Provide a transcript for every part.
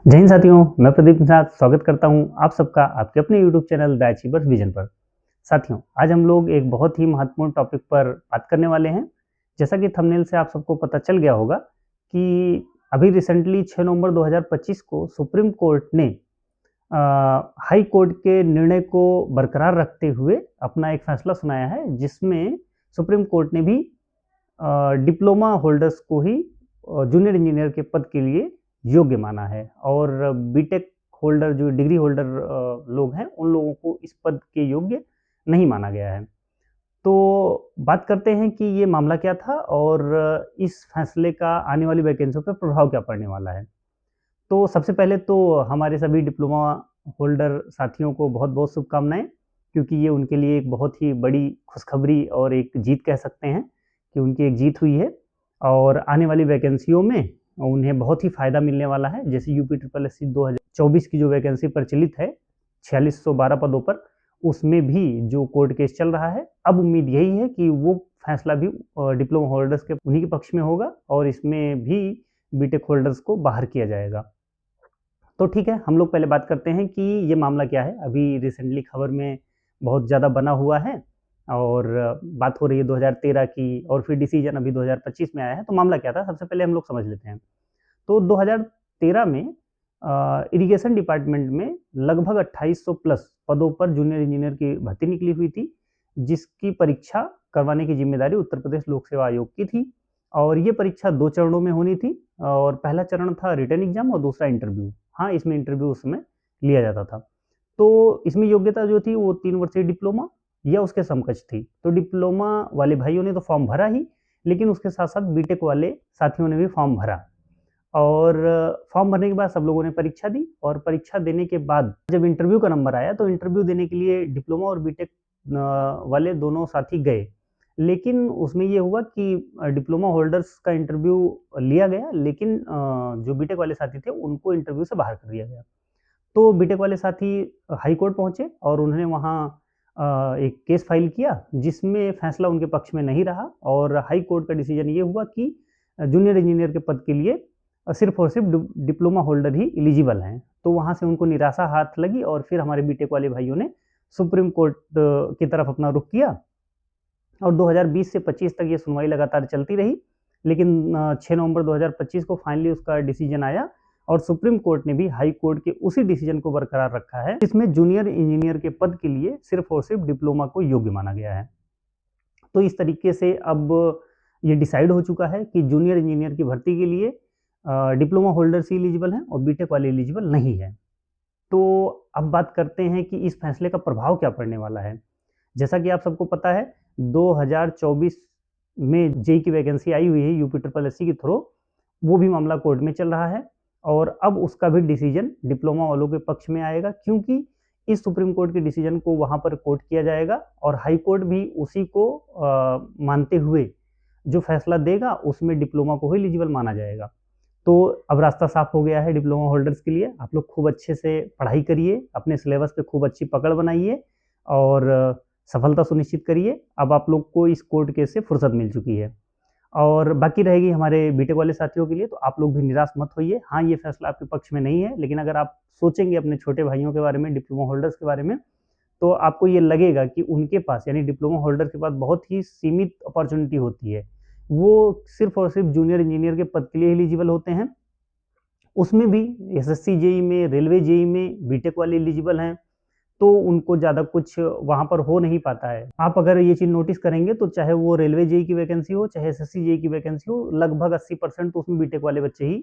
जय हिंद साथियों, मैं प्रदीप के साथ स्वागत करता हूं आप सबका आपके अपने YouTube channel the achievers vision पर। साथियों, आज हम लोग एक बहुत ही महत्वपूर्ण टॉपिक पर बात करने वाले हैं। जैसा कि थंबनेल से आप सबको पता चल गया होगा कि अभी रिसेंटली 6 नवंबर 2025 को सुप्रीम कोर्ट ने हाई कोर्ट के निर्णय को बरकरार रखते हुए अपना एक फैसला सुनाया है, जिसमें सुप्रीम कोर्ट ने भी डिप्लोमा होल्डर्स को ही जूनियर इंजीनियर के पद के लिए योग्य माना है और बीटेक होल्डर जो डिग्री होल्डर लोग हैं उन लोगों को इस पद के योग्य नहीं माना गया है। तो बात करते हैं कि ये मामला क्या था और इस फैसले का आने वाली वैकेंसियों पर प्रभाव क्या पड़ने वाला है। तो सबसे पहले तो हमारे सभी डिप्लोमा होल्डर साथियों को बहुत-बहुत शुभकामनाएँ, क्योंकि ये उनके लिए एक बहुत ही बड़ी खुशखबरी और एक जीत कह सकते हैं कि उनकी एक जीत हुई है और आने वाली वैकेंसियों में उन्हें बहुत ही फ़ायदा मिलने वाला है। जैसे यूपी ट्रिपल एससी 2024 की जो वैकेंसी प्रचलित है 4612 पदों पर, उसमें भी जो कोर्ट केस चल रहा है, अब उम्मीद यही है कि वो फैसला भी डिप्लोमा होल्डर्स के उन्हीं के पक्ष में होगा और इसमें भी बीटेक होल्डर्स को बाहर किया जाएगा। तो ठीक है, हम लोग पहले बात करते हैं कि ये मामला क्या है। अभी रिसेंटली खबर में बहुत ज़्यादा बना हुआ है और बात हो रही है 2013 की और फिर डिसीजन अभी 2025 में आया है। तो मामला क्या था, सबसे पहले हम लोग समझ लेते हैं। तो 2013 में इरिगेशन डिपार्टमेंट में लगभग 2800 प्लस पदों पर जूनियर इंजीनियर की भर्ती निकली हुई थी, जिसकी परीक्षा करवाने की जिम्मेदारी उत्तर प्रदेश लोक सेवा आयोग की थी और ये परीक्षा 2 चरणों में होनी थी और पहला चरण था रिटन एग्जाम और दूसरा इंटरव्यू। हाँ, इसमें इंटरव्यू उस समय लिया जाता था। तो इसमें योग्यता जो थी वो 3 वर्षीय डिप्लोमा या उसके समकक्ष थी। तो डिप्लोमा वाले भाइयों ने तो फॉर्म भरा ही, लेकिन उसके साथ-साथ बीटेक वाले साथियों ने भी फॉर्म भरा और फॉर्म भरने के बाद सब लोगों ने परीक्षा दी और परीक्षा देने के बाद जब इंटरव्यू का नंबर आया, तो इंटरव्यू देने के लिए डिप्लोमा और बीटेक वाले दोनों साथी गए। लेकिन उसमें ये हुआ कि डिप्लोमा होल्डर्स का इंटरव्यू लिया गया, लेकिन जो बीटेक वाले साथी थे, उनको इंटरव्यू से बाहर कर दिया गया। तो बीटेक वाले साथी हाई कोर्ट पहुँचे और उन्होंने वहाँ एक केस फाइल किया, जिसमें फैसला उनके पक्ष में नहीं रहा और हाई कोर्ट का डिसीजन ये हुआ कि जूनियर इंजीनियर के पद के लिए सिर्फ़ और सिर्फ़ डिप्लोमा होल्डर ही एलिजिबल हैं। तो वहाँ से उनको निराशा हाथ लगी और फिर हमारे बीटेक वाले भाइयों ने सुप्रीम कोर्ट की तरफ अपना रुख किया और 2020 से 25 तक ये सुनवाई लगातार चलती रही। लेकिन 6 नवंबर 2025 को फाइनली उसका डिसीजन आया और सुप्रीम कोर्ट ने भी हाई कोर्ट के उसी डिसीजन को बरकरार रखा है, जिसमें जूनियर इंजीनियर के पद के लिए सिर्फ़ और सिर्फ़ डिप्लोमा को योग्य माना गया है। तो इस तरीके से अब ये डिसाइड हो चुका है कि जूनियर इंजीनियर की भर्ती के लिए डिप्लोमा होल्डर्स ही एलिजिबल हैं और बीटेक वाले एलिजिबल नहीं हैं। तो अब बात करते हैं कि इस फैसले का प्रभाव क्या पड़ने वाला है। जैसा कि आप सबको पता है, 2024 में जेईई की वैकेंसी आई हुई है यूपी ट्रिपल एससी के थ्रू, वो भी मामला कोर्ट में चल रहा है और अब उसका भी डिसीजन डिप्लोमा वालों के पक्ष में आएगा, क्योंकि इस सुप्रीम कोर्ट के डिसीजन को वहाँ पर कोर्ट किया जाएगा और हाई कोर्ट भी उसी को मानते हुए जो फैसला देगा उसमें डिप्लोमा को ही एलिजिबल माना जाएगा। तो अब रास्ता साफ हो गया है डिप्लोमा होल्डर्स के लिए। आप लोग खूब अच्छे से पढ़ाई करिए, अपने सिलेबस पे खूब अच्छी पकड़ बनाइए और सफलता सुनिश्चित करिए। अब आप लोग को इस कोर्ट केस से फुर्सत मिल चुकी है और बाकी रहेगी हमारे बीटेक वाले साथियों के लिए। तो आप लोग भी निराश मत होइए। हाँ, ये फैसला आपके पक्ष में नहीं है, लेकिन अगर आप सोचेंगे अपने छोटे भाइयों के बारे में, डिप्लोमा होल्डर्स के बारे में, तो आपको ये लगेगा कि उनके पास यानी डिप्लोमा होल्डर के पास बहुत ही सीमित अपॉर्चुनिटी होती है। वो सिर्फ़ और सिर्फ़ जूनियर इंजीनियर के पद के लिए एलिजिबल होते हैं। उसमें भी एसएससी जेईई में, रेलवे जेईई में बीटेक वाले एलिजिबल हैं, तो उनको ज़्यादा कुछ वहाँ पर हो नहीं पाता है। आप अगर ये चीज़ नोटिस करेंगे तो चाहे वो रेलवे जेईई की वैकेंसी हो, चाहे एसएससी जेईई की वैकेंसी हो, लगभग 80% तो उसमें बीटेक वाले बच्चे ही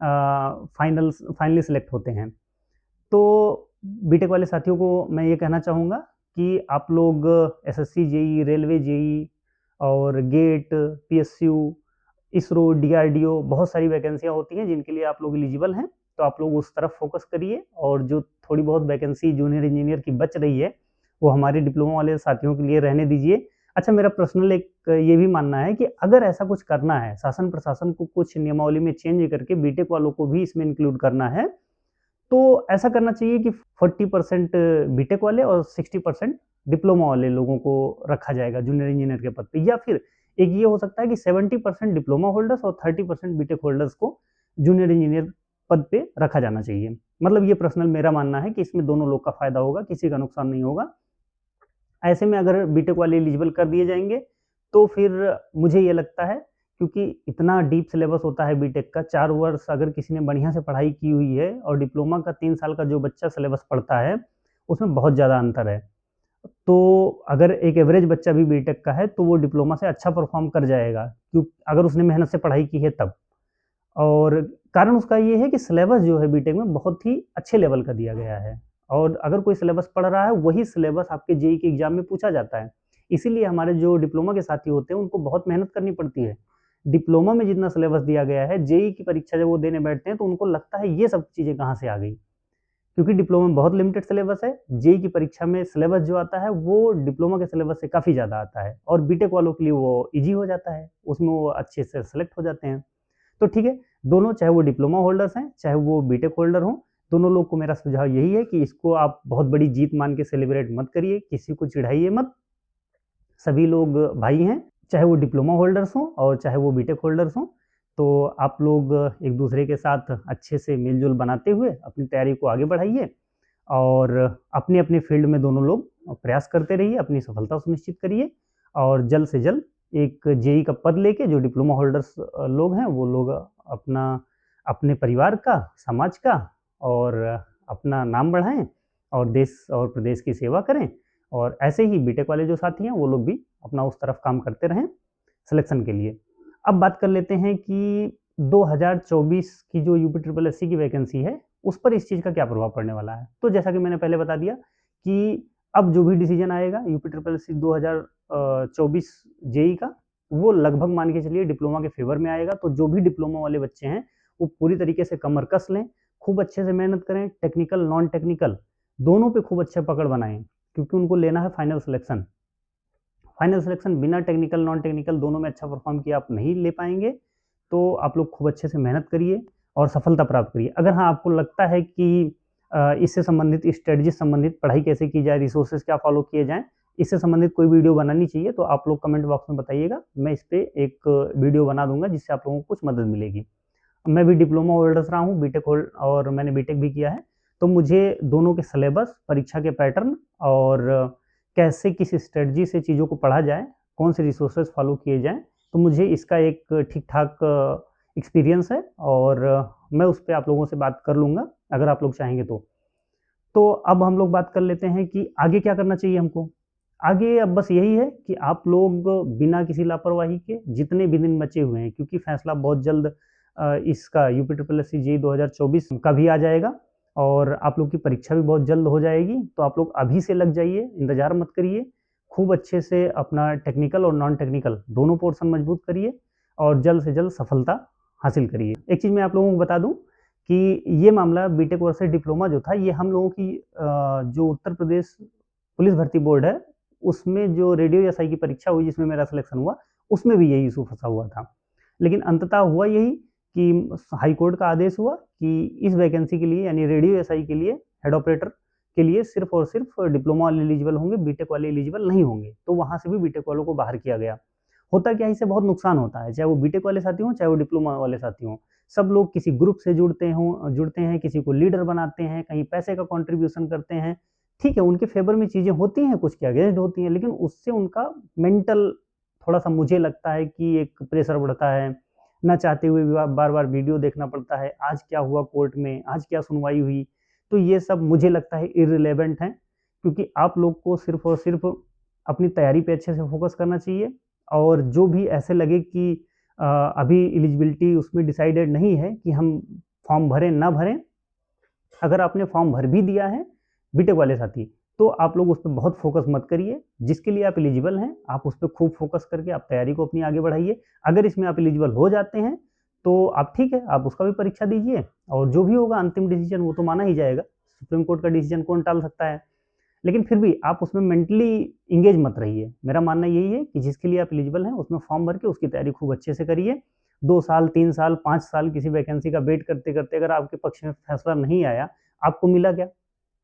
फाइनली सेलेक्ट होते हैं। तो बीटेक वाले साथियों को मैं ये कहना चाहूँगा कि आप लोग एसएससी जेईई, रेलवे जेईई और गेट, पीएसयू, इसरो, डीआरडीओ बहुत सारी वैकेंसियाँ होती हैं जिनके लिए आप लोग एलिजिबल हैं। तो आप लोग उस तरफ फ़ोकस करिए और जो थोड़ी बहुत वैकेंसी जूनियर इंजीनियर की बच रही है, वो हमारे डिप्लोमा वाले साथियों के लिए रहने दीजिए। अच्छा, मेरा पर्सनल एक ये भी मानना है कि अगर ऐसा कुछ करना है, शासन प्रशासन को कुछ नियमावली में चेंज करके बीटेक वालों को भी इसमें इंक्लूड करना है, तो ऐसा करना चाहिए कि 40% बीटेक वाले और 60% डिप्लोमा वाले लोगों को रखा जाएगा जूनियर इंजीनियर के पद पे, या फिर एक ये हो सकता है कि 70% डिप्लोमा होल्डर्स और 30% बीटेक होल्डर्स को जूनियर इंजीनियर पद पे रखा जाना चाहिए। मतलब ये पर्सनल मेरा मानना है कि इसमें दोनों लोग का फ़ायदा होगा, किसी का नुकसान नहीं होगा। ऐसे में अगर बीटेक वाले एलिजिबल कर दिए जाएँगे, तो फिर मुझे ये लगता है, क्योंकि इतना डीप सिलेबस होता है बीटेक का, 4 वर्ष अगर किसी ने बढ़िया से पढ़ाई की हुई है और डिप्लोमा का 3 साल का जो बच्चा सिलेबस पढ़ता है, उसमें बहुत ज़्यादा अंतर है। तो अगर एक एवरेज बच्चा भी बीटेक का है, तो वो डिप्लोमा से अच्छा परफ़ॉर्म कर जाएगा, अगर उसने मेहनत से पढ़ाई की है तब। और कारण उसका ये है कि सिलेबस जो है बीटेक में बहुत ही अच्छे लेवल का दिया गया है, और अगर कोई सिलेबस पढ़ रहा है, वही सिलेबस आपके जेईई के एग्ज़ाम में पूछा जाता है। इसीलिए हमारे जो डिप्लोमा के साथी होते हैं, उनको बहुत मेहनत करनी पड़ती है। डिप्लोमा में जितना सिलेबस दिया गया है, जेईई की परीक्षा जब वो देने बैठते हैं, तो उनको लगता है ये सब चीज़ें कहाँ से आ गई? क्योंकि डिप्लोमा में बहुत लिमिटेड सिलेबस है, जेईई की परीक्षा में सिलेबस जो आता है, वो डिप्लोमा के सिलेबस से काफ़ी ज़्यादा आता है, और बीटेक वालों के लिए वो ईज़ी हो जाता है, उसमें वो अच्छे से सेलेक्ट हो जाते हैं। तो ठीक है, दोनों चाहे वो डिप्लोमा होल्डर्स हैं, चाहे वो बीटेक होल्डर हों, दोनों लोग को मेरा सुझाव यही है कि इसको आप बहुत बड़ी जीत मान के सेलिब्रेट मत करिए, किसी को चिढ़ाइए मत। सभी लोग भाई हैं, चाहे वो डिप्लोमा होल्डर्स हों और चाहे वो बीटेक होल्डर्स हों। तो आप लोग एक-दूसरे के साथ अच्छे से मेल-जोल बनाते हुए अपनी तैयारी को आगे बढ़ाइए, और अपने-अपने फ़ील्ड में दोनों लोग प्रयास करते रहिए, अपनी सफलता सुनिश्चित करिए, और जल्द से जल्द एक जेईई का पद लेके जो डिप्लोमा होल्डर्स लोग हैं, वो लोग अपना अपने परिवार का, समाज का और अपना नाम बढ़ाएँ, और देश और प्रदेश की सेवा करें। और ऐसे ही बीटेक वाले जो साथी हैं, वो लोग भी अपना उस तरफ काम करते रहें सिलेक्शन के लिए। अब बात कर लेते हैं कि 2024 की जो यूपी ट्रिपल एससी की वैकेंसी है, उस पर इस चीज़ का क्या प्रभाव पड़ने वाला है। तो जैसा कि मैंने पहले बता दिया कि अब जो भी डिसीजन आएगा यूपी ट्रिपल एससी 2024 जेईई का, वो लगभग मान के चलिए डिप्लोमा के फेवर में आएगा। तो जो भी डिप्लोमा वाले बच्चे हैं, वो पूरी तरीके से कमर कस लें, खूब अच्छे से मेहनत करें, टेक्निकल, नॉन टेक्निकल दोनों पे खूब अच्छे पकड़ बनाएँ, क्योंकि उनको लेना है फाइनल सिलेक्शन। फाइनल सिलेक्शन बिना टेक्निकल, नॉन टेक्निकल दोनों में अच्छा परफ़ॉर्म किए आप नहीं ले पाएँगे, तो आप लोग खूब अच्छे से मेहनत करिए और सफलता प्राप्त करिए। अगर हाँ, आपको लगता है कि इससे संबंधित स्ट्रैटेजी से संबंधित पढ़ाई कैसे की जाए, रिसोर्सेज़ क्या फ़ॉलो किए जाएँ, इससे संबंधित कोई वीडियो बनानी चाहिए, तो आप लोग कमेंट बॉक्स में बताइएगा। मैं इस पे एक वीडियो बना दूँगा, जिससे आप लोगों को कुछ मदद मिलेगी। मैं भी डिप्लोमा होल्डर्स रहा हूँ, बीटेक और मैंने बीटेक भी किया है, तो मुझे दोनों के सिलेबस, परीक्षा के पैटर्न और कैसे किस स्ट्रेटजी से चीज़ों को पढ़ा जाए, कौन से रिसोर्सेज़ फॉलो किए जाएँ, तो मुझे इसका एक ठीक-ठाक एक्सपीरियंस है, और मैं उस पे आप लोगों से बात कर लूँगा, अगर आप लोग चाहेंगे तो। तो अब हम लोग बात कर लेते हैं कि आगे क्या करना चाहिए हमको? आगे अब बस यही है कि आप लोग बिना किसी लापरवाही के जितने भी दिन बचे हुए हैं, क्योंकि फैसला बहुत जल्द इसका यूपी ट्रिपल एससी जेईई 2024 का भी आ जाएगा, और आप लोग की परीक्षा भी बहुत जल्द हो जाएगी। तो आप लोग अभी से लग जाइए, इंतज़ार मत करिए। खूब अच्छे से अपना टेक्निकल और नॉन टेक्निकल दोनों पोर्शन मजबूत करिए, और जल्द से जल्द सफलता हासिल करिए। एक चीज़ मैं आप लोगों को बता दूँ कि ये मामला बीटेक वर्सेस डिप्लोमा जो था, ये हम लोगों की जो उत्तर प्रदेश पुलिस भर्ती बोर्ड है, उसमें जो रेडियो एसआई की परीक्षा हुई, जिसमें मेरा सिलेक्शन हुआ, उसमें भी यही इश्यू फँसा हुआ था। लेकिन अंततः हुआ यही कि हाई कोर्ट का आदेश हुआ कि इस वैकेंसी के लिए, यानी रेडियो एसआई के लिए, हेड ऑपरेटर के लिए सिर्फ़ और सिर्फ़ डिप्लोमा वाले एलिजिबल होंगे, बीटेक वाले एलिजिबल नहीं होंगे। तो वहाँ से भी बीटेक वालों को बाहर किया गया। होता क्या है, इससे बहुत नुकसान होता है, चाहे वो बीटेक वाले साथी हों, चाहे वो डिप्लोमा वाले साथी हों। सब लोग किसी ग्रुप से जुड़ते हैं, किसी को लीडर बनाते हैं, कहीं पैसे का कंट्रीब्यूशन करते हैं। ठीक है, उनके फ़ेवर में चीज़ें होती हैं, कुछ के अगेंस्ट होती हैं, लेकिन उससे उनका मेंटल थोड़ा-सा, मुझे लगता है कि एक प्रेशर बढ़ता है। ना चाहते हुए भी बार-बार वीडियो देखना पड़ता है, आज क्या हुआ कोर्ट में, आज क्या सुनवाई हुई। तो ये सब मुझे लगता है इर्रेलेवेंट है, क्योंकि आप लोग को सिर्फ़ और सिर्फ़ अपनी तैयारी पे अच्छे से फ़ोकस करना चाहिए, और जो भी ऐसे लगे कि अभी एलिजिबिलिटी उसमें डिसाइडेड नहीं है कि हम फॉर्म भरें, ना भरें, अगर आपने फॉर्म भर भी दिया है, बीटेक वाले साथी, तो आप लोग उस पे बहुत फ़ोकस मत करिए। जिसके लिए आप एलिजिबल हैं, आप उस पे खूब फ़ोकस करके आप तैयारी को अपनी आगे बढ़ाइए। अगर इसमें आप एलिजिबल हो जाते हैं, तो आप ठीक है, आप उसका भी परीक्षा दीजिए, और जो भी होगा अंतिम डिसीज़न, वो तो माना ही जाएगा। सुप्रीम कोर्ट का डिसीज़न कौन टाल सकता है? लेकिन फिर भी आप उसमें मेंटली एंगेज मत रहिए। मेरा मानना यही है कि जिसके लिए आप एलिजिबल हैं, उसमें फॉर्म भर के उसकी तैयारी खूब अच्छे से करिए। 2 साल, 3 साल, 5 साल किसी वैकेंसी का वेट करते-करते अगर आपके पक्ष में फैसला नहीं आया, आपको मिला क्या?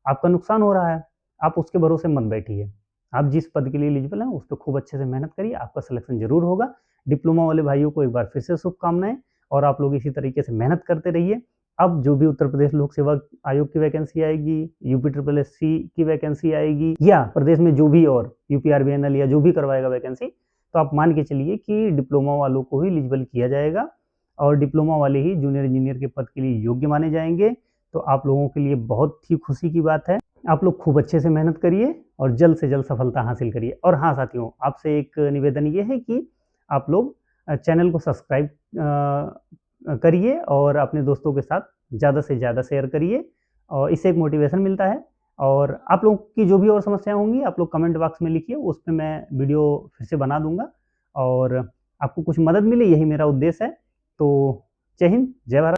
आपका नुकसान हो रहा है। आप उसके भरोसे मत बैठिए। आप जिस पद के लिए एलिजिबल हैं, उस पे खूब अच्छे से मेहनत करिए, आपका सिलेक्शन ज़रूर होगा। डिप्लोमा वाले भाइयों को एक बार फिर से शुभकामनाएँ, और आप लोग इसी तरीके से मेहनत करते रहिए, अब जो भी उत्तर प्रदेश लोक सेवा आयोग की वैकेंसी आएगी, यूपी ट्रिपल एस सी की वैकेंसी आएगी, या प्रदेश में जो भी और यूपीआरबीएनएल या जो भी करवाएगा वैकेंसी, तो आप मान के चलिए कि डिप्लोमा वालों को ही एलिजिबल किया जाएगा और डिप्लोमा वाले ही जूनियर इंजीनियर के पद के लिए योग्य माने जाएंगे। तो आप लोगों के लिए बहुत ही खुशी की बात है। आप लोग खूब अच्छे से मेहनत करिए और जल्द से जल्द सफलता हासिल करिए। और हाँ साथियों, आपसे एक निवेदन ये है कि आप लोग चैनल को सब्सक्राइब करिए और अपने दोस्तों के साथ ज़्यादा से ज़्यादा शेयर करिए, और इससे एक मोटिवेशन मिलता है। और आप लोग की जो भी और समस्याएं होंगी आप लोग कमेंट बॉक्स में लिखिए, उस पर मैं वीडियो फिर से बना दूंगा और आपको कुछ मदद मिले, यही मेरा उद्देश्य है। तो जय हिंद, जय भारत।